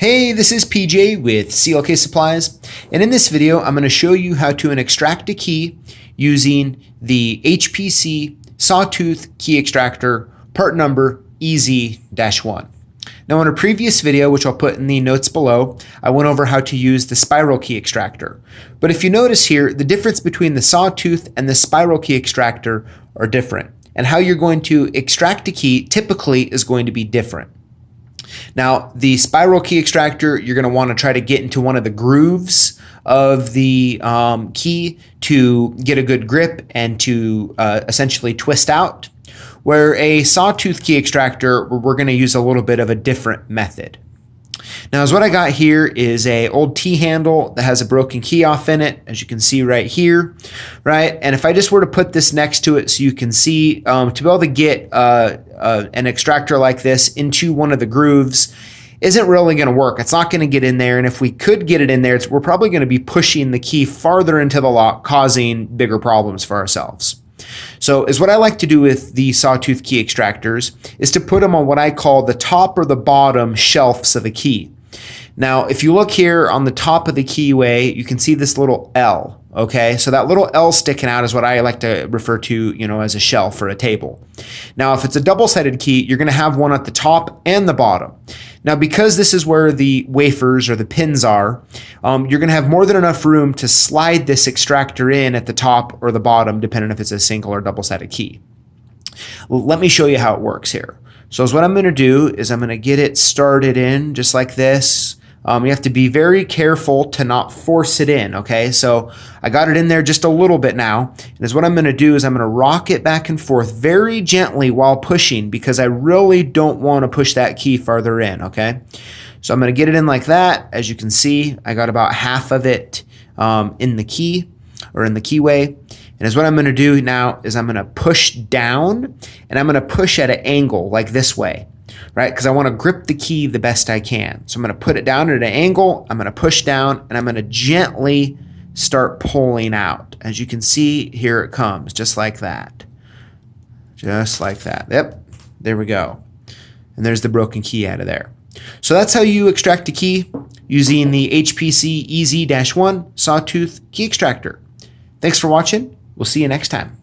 Hey, this is PJ with CLK Supplies, and in this video I'm going to show you how to extract a key using the HPC Sawtooth Key Extractor part number EZ-1. Now in a previous video, which I'll put in the notes below, I went over how to use the spiral key extractor. But if you notice here, the difference between the Sawtooth and the spiral key extractor are different, and how you're going to extract a key typically is going to be different. Now, the spiral key extractor, you're going to want to try to get into one of the grooves of the key to get a good grip and to essentially twist out. Where a sawtooth key extractor, we're going to use a little bit of a different method. Now, as what I got here is a old T-handle that has a broken key off in it, as you can see right here, right? And if I just were to put this next to it so you can see, to be able to get an extractor like this into one of the grooves isn't really going to work. It's not going to get in there, and if we could get it in there, we're probably going to be pushing the key farther into the lock, causing bigger problems for ourselves. So is what I like to do with the sawtooth key extractors is to put them on what I call the top or the bottom shelves of the key. Now, if you look here on the top of the keyway, you can see this little L, okay? So that little L sticking out is what I like to refer to, as a shelf or a table. Now, if it's a double-sided key, you're gonna have one at the top and the bottom. Now, because this is where the wafers or the pins are, you're gonna have more than enough room to slide this extractor in at the top or the bottom, depending if it's a single or double-sided key. Well, let me show you how it works here. So what I'm gonna do is I'm gonna get it started in just like this. You have to be very careful to not force it in, okay? So I got it in there just a little bit now. And what I'm gonna do is I'm gonna rock it back and forth very gently while pushing, because I really don't wanna push that key farther in, okay? So I'm gonna get it in like that. As you can see, I got about half of it in the key or in the keyway. And what I'm gonna do now is I'm gonna push down, and I'm gonna push at an angle like this way, right? Because I wanna grip the key the best I can. So I'm gonna put it down at an angle, I'm gonna push down, and I'm gonna gently start pulling out. As you can see, here it comes, just like that. Just like that. Yep, there we go. And there's the broken key out of there. So that's how you extract a key using the HPC EZ-1 Sawtooth Key Extractor. Thanks for watching. We'll see you next time.